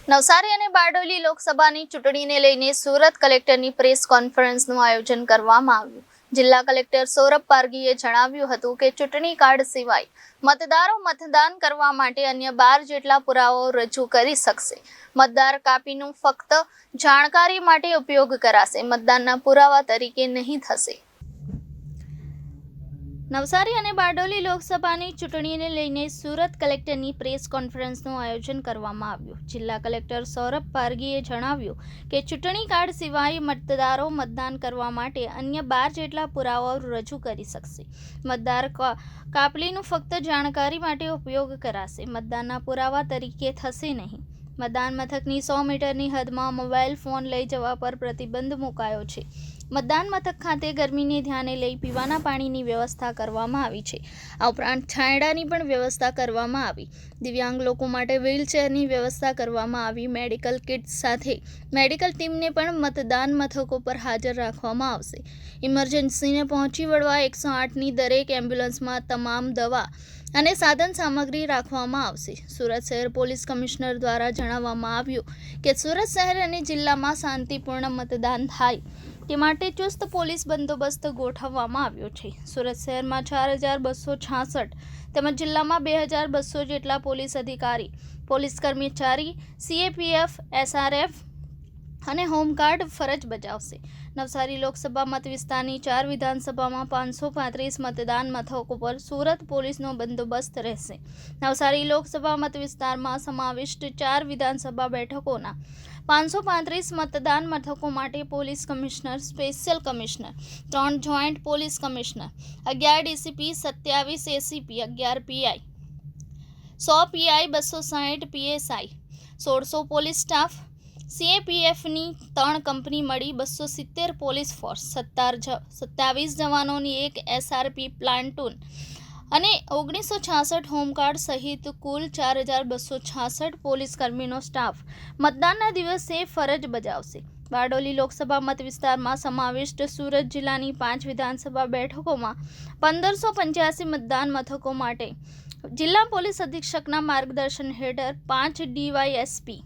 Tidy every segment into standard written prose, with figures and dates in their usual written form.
નવસારી અને બારડોલી લોકસભાની ચૂંટણીને લઈને સુરત કલેક્ટરની પ્રેસ કોન્ફરન્સનું આયોજન કરવામાં આવ્યું. જિલ્લા કલેક્ટર સૌરભ પારગીએ જણાવ્યું હતું કે ચૂંટણી કાર્ડ સિવાય મતદારો મતદાન કરવા માટે અન્ય 12 જેટલા પુરાવાઓ રજૂ કરી શકશે. મતદાર કાપીનું ફક્ત જાણકારી માટે ઉપયોગ કરાશે, મતદાનના પુરાવા તરીકે નહીં થશે. નવસારી અને બારડોલી લોકસભાની ચૂંટણીને લઈને સુરત કલેક્ટરની પ્રેસ કોન્ફરન્સનું આયોજન કરવામાં આવ્યું. જિલ્લા કલેક્ટર સૌરભ પારગીએ જણાવ્યું કે ચૂંટણી કાર્ડ સિવાય મતદારો મતદાન કરવા માટે અન્ય 12 જેટલા પુરાવાઓ રજૂ કરી શકશે. મતદાર કાપલીનું ફક્ત જાણકારી માટે ઉપયોગ કરાશે, મતદાનના પુરાવા તરીકે થશે નહીં. મતદાન મથકની 100 મીટરની હદમાં મોબાઈલ ફોન લઈ જવા પર પ્રતિબંધ મુકાયો છે. મતદાન મથક ખાતે ગરમીને ધ્યાને લઈ પીવાના પાણીની વ્યવસ્થા કરવામાં આવી છે. આ ઉપરાંત છાંયડાની પણ વ્યવસ્થા કરવામાં આવી. દિવ્યાંગ લોકો માટે વ્હીલચેરની વ્યવસ્થા કરવામાં આવી. મેડિકલ કિટ સાથે મેડિકલ ટીમને પણ મતદાન મથકો પર હાજર રાખવામાં આવશે. ઇમરજન્સીને પહોંચી વળવા 108ની દરેક એમ્બ્યુલન્સમાં તમામ દવા અને સાધન સામગ્રી રાખવામાં આવશે. સુરત શહેર પોલીસ કમિશનર દ્વારા જણાવવામાં આવ્યું કે સુરત શહેર અને જિલ્લામાં શાંતિપૂર્ણ મતદાન થાય તે માટે ચુસ્ત પોલીસ બંદોબસ્ત ગોઠવવામાં આવ્યો છે. સુરત શહેરમાં 4266 તેમજ જિલ્લામાં 2200 જેટલા પોલીસ અધિકારી, પોલીસ કર્મચારી, સીએપીએફ, એસઆરએફ અને હોમગાર્ડ ફરજ બજાવશે. નવસારી લોકસભા મત વિસ્તારની 4 વિધાનસભામાં 535 મતદાન મથકો પર સુરત પોલીસનો બંદોબસ્ત રહેશે. નવસારી લોકસભા મત વિસ્તારમાં સમાવિષ્ટ 4 વિધાનસભા બેઠકોના 535 મતદાન મથકો માટે police commissioner, special commissioner, 3 joint police commissioner, 11 DCP, 27 ACP, 11 PI, 100 PI, 260 PSI, 1600 police staff, સીએપીએફની 3 કંપની મળી 270 પોલીસ ફોર્સ, 27 જવાનોની 1 એસઆરપી પ્લાન્ટૂન અને 1966 હોમગાર્ડ સહિત કુલ 4266 પોલીસ કર્મીનો સ્ટાફ મતદાનના દિવસે ફરજ બજાવશે. બારડોલી લોકસભા મત વિસ્તારમાં સમાવિષ્ટ સુરત જિલ્લાની 5 વિધાનસભા બેઠકોમાં 1585 મતદાન મથકો માટે જિલ્લા પોલીસ અધિક્ષકના માર્ગદર્શન હેઠળ 5 ડીવાયએસપી,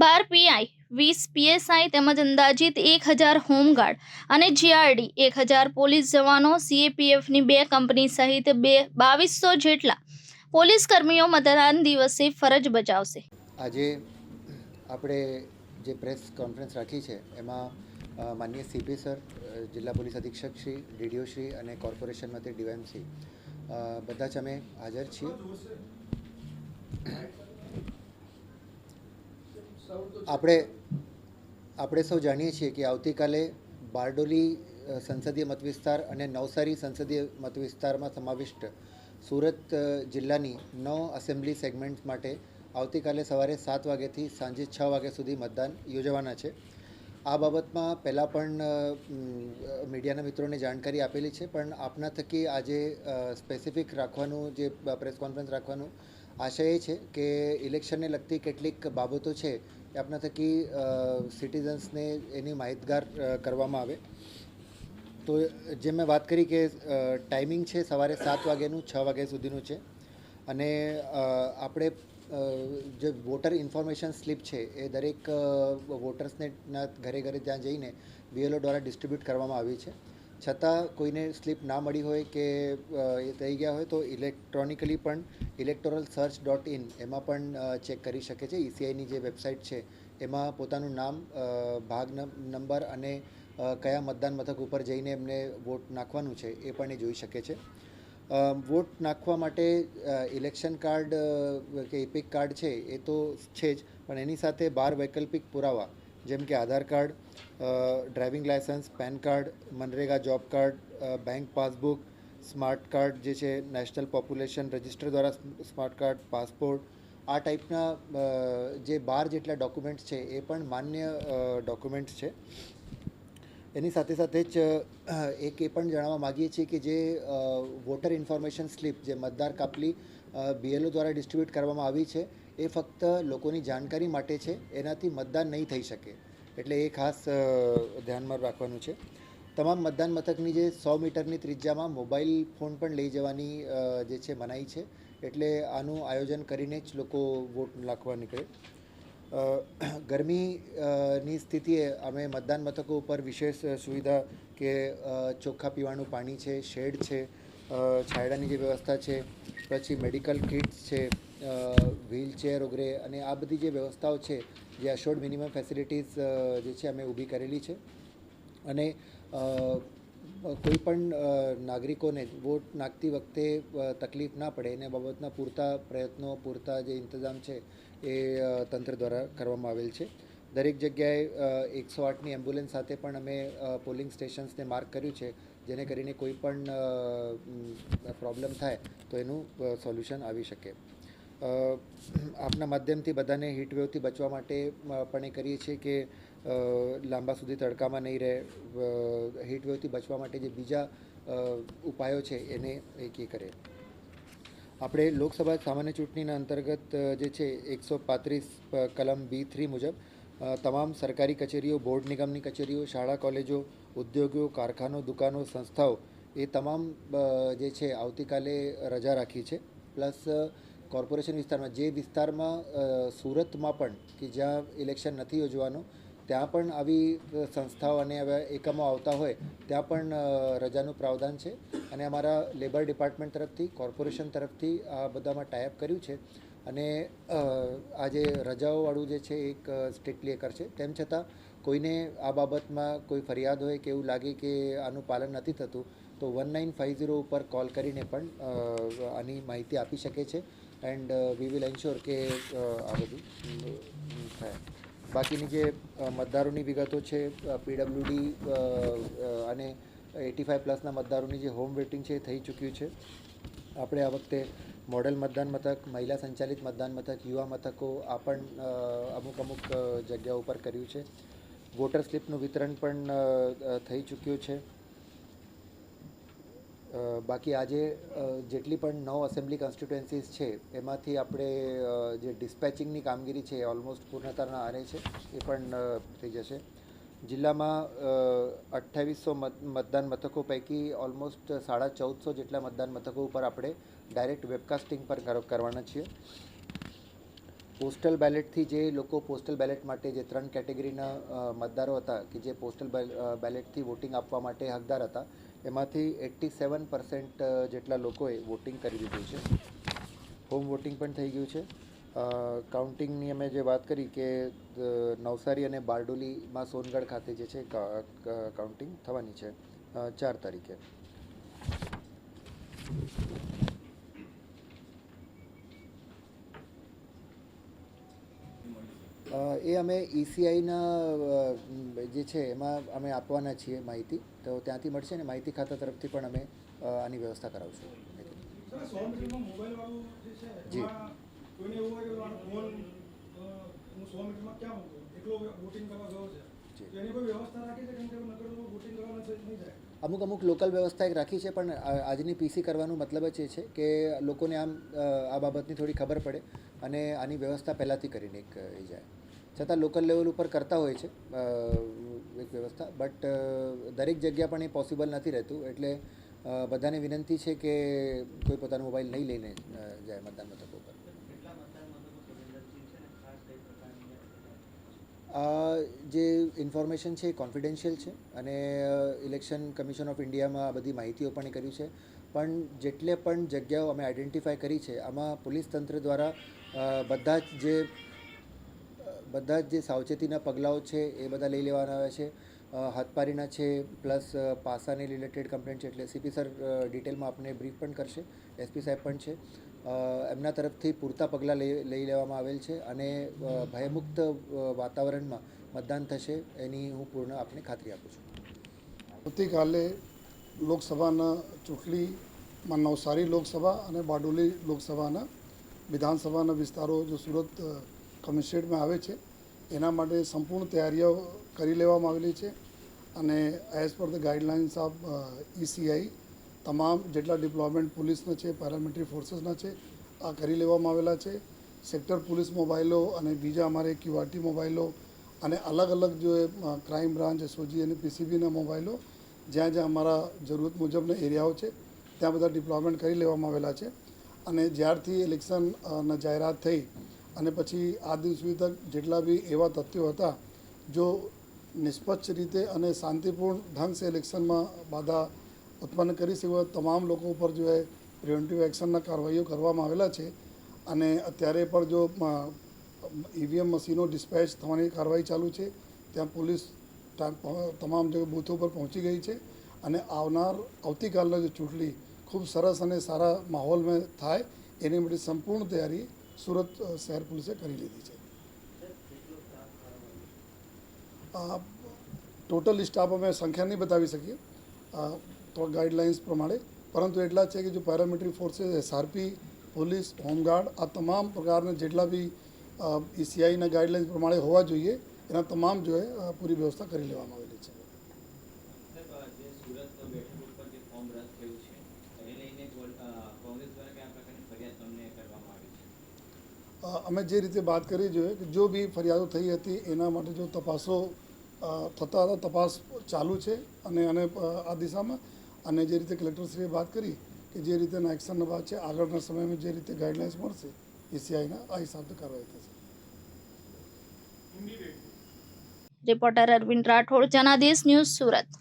12 પીઆઈ, 20 પીએસઆઈ તેમજ અંદાજિત 1000 હોમગાર્ડ અને જીઆરડી, 1000 પોલીસ જવાનો, સીએપીએફની 2 કંપની સહિત 2200 જેટલા પોલીસ કર્મીઓ મતદાન દિવસે ફરજ બજાવશે. આજે આપણે જે પ્રેસ કોન્ફરન્સ રાખી છે એમાં માનનીય સીપી સર, જિલ્લા પોલીસ અધિક્ષક શ્રી, ડીડીઓ શ્રી અને કોર્પોરેશનમાંથી ડીવાયએમસી બધા જ અમે હાજર છીએ. આપણે સૌ જાણીએ છીએ કે આવતીકાલે બારડોલી સંસદીય મતવિસ્તાર અને નવસારી સંસદીય મતવિસ્તારમાં સમાવિષ્ટ સુરત જિલ્લાની 9 અસેમ્બલી સેગમેન્ટ્સ માટે આવતીકાલે સવારે 7 વાગ્યાથી સાંજે 6 વાગ્યા સુધી મતદાન યોજવાના છે. આ બાબતમાં પહેલાં પણ મીડિયાના મિત્રોને જાણકારી આપેલી છે, પણ આપના થકી આજે સ્પેસિફિક રાખવાનું, જે પ્રેસ કોન્ફરન્સ રાખવાનું આશય એ છે કે ઇલેક્શનને લગતી કેટલીક બાબતો છે એ આપના થકી સિટીઝન્સને એની માહિતગાર કરવામાં આવે. તો જે મેં વાત કરી કે ટાઈમિંગ છે સવારે 7 વાગ્યાનું 6 વાગ્યા સુધીનું છે અને આપણે જે વોટર ઇન્ફોર્મેશન સ્લીપ છે એ દરેક વોટર્સને ઘરે ઘરે ત્યાં જઈને બીએલઓ દ્વારા ડિસ્ટ્રીબ્યુટ કરવામાં આવી છે. છતાં કોઈને સ્લીપ ના મળી હોય કે એ થઈ ગયા હોય તો ઇલેક્ટ્રોનિકલી પણ electoralsearch.in એમાં પણ ચેક કરી શકે છે. ઈસીઆઈની જે વેબસાઇટ છે એમાં પોતાનું નામ, ભાગ નંબર અને કયા મતદાન મથક ઉપર જઈને એમને વોટ નાખવાનું છે એ પણ એ જોઈ શકે છે. વોટ નાખવા માટે ઇલેક્શન કાર્ડ કે ઇપિક કાર્ડ છે એ તો છે જ, પણ એની સાથે 12 વૈકલ્પિક પુરાવા જેમ કે Aadhaar card, driving licence, pan card, MNREGA job card, bank passbook, smart card જે છે નેશનલ પોપ્યુલેશન રજિસ્ટર દ્વારા સ્માર્ટ કાર્ડ, પાસપોર્ટ, આ ટાઈપના જે 12 જેટલા ડોક્યુમેન્ટ્સ છે એ પણ માન્ય ડોક્યુમેન્ટ્સ છે. એની સાથે સાથે જ એક એ પણ જણાવવા માગીએ છીએ કે જે વોટર ઇન્ફોર્મેશન સ્લીપ, જે મતદાર કાપલી બીએલઓ દ્વારા ડિસ્ટ્રીબ્યુટ કરવામાં આવી છે એ ફક્ત લોકોની જાણકારી માટે છે, એનાથી મતદાન નહીં થઈ શકે, એટલે એ ખાસ ધ્યાનમાં રાખવાનું છે. તમામ મતદાન મથકની જે 100 મીટરની ત્રિજ્યામાં મોબાઈલ ફોન પણ લઈ જવાની જે છે મનાઈ છે, એટલે આનું આયોજન કરીને જ લોકો વોટ નાખવા નીકળે. ગરમીની સ્થિતિએ અમે મતદાન મથકો ઉપર વિશેષ સુવિધા કે ચોખ્ખા પીવાનું પાણી છે, શેડ છે, છાંયડાની જે વ્યવસ્થા છે, પછી મેડિકલ કિટ્સ છે, વ્હીલચેર વગેરે અને આ બધી જે વ્યવસ્થાઓ છે, જે અશોર્ડ મિનિમમ ફેસિલિટીઝ જે છે અમે ઊભી કરેલી છે. અને કોઈ પણ નાગરિકોને વોટ નાખતી વખતે તકલીફ ના પડે એને બાબતના પૂરતા પ્રયત્નો, પૂરતા જે ઇંતજામ છે એ તંત્ર દ્વારા કરવામાં આવેલ છે. દરેક જગ્યાએ 108ની એમ્બ્યુલન્સ સાથે પણ અમે પોલિંગ સ્ટેશન્સને માર્ક કર્યું છે, જેને કરીને કોઈ પણ પ્રોબ્લેમ થાય તો એનું સોલ્યુશન આવી શકે. આપના માધ્યમથી બધાને હીટવેવથી બચવા માટે પણ એ કરીએ છીએ કે લાંબા સુધી તડકામાં નહીં રહે. હીટવેવથી બચવા માટે જે બીજા ઉપાયો છે એને એ કરે. આપણે લોકસભા સામાન્ય ચૂંટણીના અંતર્ગત જે છે 135 કલમ B3 મુજબ તમામ સરકારી કચેરીઓ, બોર્ડ નિગમની કચેરીઓ, શાળા કોલેજો, ઉદ્યોગો, કારખાનો, દુકાનો, સંસ્થાઓ એ તમામ જે છે આવતીકાલે રજા રાખી છે. પ્લસ કોર્પોરેશન વિસ્તારમાં, જે વિસ્તારમાં સુરતમાં પણ કે જ્યાં ઇલેક્શન નથી યોજવાનો ત્યાં પણ આવી સંસ્થાઓ અને આવા એકમો આવતા હોય ત્યાં પણ રજાનું પ્રાવધાન છે. અને અમારા લેબર ડિપાર્ટમેન્ટ તરફથી, કોર્પોરેશન તરફથી આ બધામાં ટાઈઅપ કર્યું છે. અને આ જે રજાઓવાળું જે છે એક સ્ટ્રિક્ટલી એ કરશે. તેમ છતાં કોઈને આ બાબતમાં કોઈ ફરિયાદ હોય કે એવું લાગે કે આનું પાલન નથી થતું તો 1950 ઉપર કોલ કરીને પણ આની માહિતી આપી શકે છે. એન્ડ વી વિલ એન્શ્યોર કે આ બધું થાય. બાકીની જે મતદારોની વિગતો છે, PWD અને 85+ મતદારોની જે હોમ વેટિંગ છે એ થઈ ચૂક્યું છે. આપણે આ વખતે મોડેલ મતદાન મથક, મહિલા સંચાલિત મતદાન મથક, યુવા મથકો આ પણ અમુક જગ્યાઓ પર કર્યું છે. વોટર સ્લિપનું વિતરણ પણ થઈ ચૂક્યું છે. બાકી આજે જેટલી પણ 9 એસેમ્બલી કોન્સ્ટિટ્યુએન્સીસ છે એમાંથી આપણે જે ડિસ્પેચિંગની કામગીરી છે એ ઓલમોસ્ટ પૂર્ણતાના આરે છે, એ પણ થઈ જશે. જિલ્લામાં 2800 મતદાન મથકો પૈકી ઓલમોસ્ટ 1450 જેટલા મતદાન મથકો ઉપર આપણે ડાયરેક્ટ વેબકાસ્ટિંગ પર કરવાના છીએ. પોસ્ટલ બેલેટથી જે લોકો પોસ્ટલ બેલેટ માટે જે 3 કેટેગરીના મતદારો હતા કે જે પોસ્ટલ બેલેટથી વોટિંગ આપવા માટે હકદાર હતા, એમાંથી 87% જેટલા લોકોએ વોટિંગ કરી દીધું છે. હોમ વોટિંગ પણ થઈ ગયું છે. કાઉન્ટિંગની અમે જે વાત કરી કે નવસારી અને બારડોલીમાં સોનગઢ ખાતે જે છે કાઉન્ટિંગ થવાની છે 4 તારીખે. એ અમે ECIના જે છે એમાં અમે આપવાના છીએ માહિતી, તો ત્યાંથી મળશે ને માહિતી ખાતા તરફથી પણ અમે આની વ્યવસ્થા કરાવશું. જી અમુક લોકલ વ્યવસ્થા એક રાખી છે, પણ આજની PC કરવાનું મતલબ જ એ છે કે લોકોને આમ આ બાબતની થોડી ખબર પડે અને આની વ્યવસ્થા પહેલાંથી કરીને એક એ જાય. છતાં લોકલ લેવલ ઉપર કરતા હોય છે એક વ્યવસ્થા, બટ દરેક જગ્યા પણ એ પોસિબલ નથી રહેતું. એટલે બધાને વિનંતી છે કે કોઈ પોતાનો મોબાઈલ નહીં લઈને જાય મતદાન મથકો પર. જે ઇન્ફોર્મેશન છે એ કોન્ફિડેન્શિયલ છે અને ઇલેક્શન કમિશન ઓફ ઇન્ડિયામાં આ બધી માહિતીઓ પણ કરી છે. પણ જેટલે પણ જગ્યાઓ અમે આઈડેન્ટિફાય કરી છે આમાં પોલીસ તંત્ર દ્વારા બધા જ જે સાવચેતીના પગલાઓ છે એ બધા લઈ લેવાના આવે છે. હાથપારીના છે, પ્લસ પાસાને રિલેટેડ કમ્પ્લેન્ટ છે, એટલે CP સર ડિટેલમાં આપને બ્રીફ પણ કરશે. SP સાહેબ પણ છે. એમના તરફથી પૂરતા પગલાં લઈ લેવામાં આવેલ છે અને ભયમુક્ત વાતાવરણમાં મતદાન થશે એની હું પૂર્ણ આપને ખાતરી આપું છું. આવતીકાલે લોકસભાના ચૂંટણીમાં નવસારી લોકસભા અને બારડોલી લોકસભાના વિધાનસભાના વિસ્તારો જો સુરત કમિશનરેટમાં આવે છે એના માટે સંપૂર્ણ તૈયારીઓ કરી લેવામાં આવેલી છે. અને as per the guidelines of ECI તમામ જેટલા ડિપ્લોયમેન્ટ પોલીસના છે, પેરામિલિટરી ફોર્સીસના છે, આ કરી લેવામાં આવેલા છે. સેક્ટર પોલીસ મોબાઈલો અને બીજા અમારે QRT મોબાઈલો અને અલગ અલગ જો ક્રાઇમ બ્રાન્ચ, SOG અને PCBના મોબાઈલો જ્યાં જ્યાં અમારા જરૂરત મુજબના એરિયાઓ છે ત્યાં બધા ડિપ્લોયમેન્ટ કરી લેવામાં આવેલા છે. અને જ્યારથી ઇલેક્શનના જાહેરાત થઈ અને પછી આ દિવસ સુધી તક જેટલા બી એવા તથ્યો હતા જો નિષ્પક્ષ રીતે અને શાંતિપૂર્ણ ઢંગ સે ઇલેક્શનમાં બાધા ઉત્પન્ન કરી શકે તમામ લોકો ઉપર જો એ પ્રિવેન્ટિવ એક્શનના કાર્યવાહીઓ કરવામાં આવેલા છે અને અત્યારે પણ જો ઈવીએમ મશીનો ડિસ્પેચ થવાની કાર્યવાહી ચાલુ છે. ત્યાં પોલીસ તમામ જગ્યાએ બૂથો પર પહોંચી ગઈ છે અને આવતીકાલના જે ચૂંટણી ખૂબ સરસ અને સારા માહોલમાં થાય એની માટે સંપૂર્ણ તૈયારી સુરત શહેર પોલીસે કરી લીધી છે. ટોટલ સ્ટાફ અમે સંખ્યા નહીં બતાવી શકીએ તો ગાઈડલાઇન્સ પ્રમાણે, પરંતુ એટલા જ છે કે જો પેરામિલિટરી ફોર્सेस એસઆરપી, પોલીસ, હોમગાર્ડ આ તમામ પ્રકારના જેટલા બી ઈસીઆઈના ગાઈડલાઇન્સ પ્રમાણે હોવા જોઈએ એના તમામ જો પૂરી વ્યવસ્થા કરી લેવામાં આવેલી છે. અમે જે રીતે વાત કરી જોઈએ કે જો બી ફરિયાદો થઈ હતી એના માટે જો તપાસો થતા હતા, તપાસ ચાલુ છે અને આ દિશામાં અને જે રીતે કલેક્ટરશ્રીએ વાત કરી કે જે રીતેના એક્શનના બાદ છે આગળના સમયમાં જે રીતે ગાઈડલાઇન્સ મળશે ઈસીઆઈના આ હિસાબે કાર્યવાહી થશે. Reporter Arvind Rathod, Janadesh news, Surat.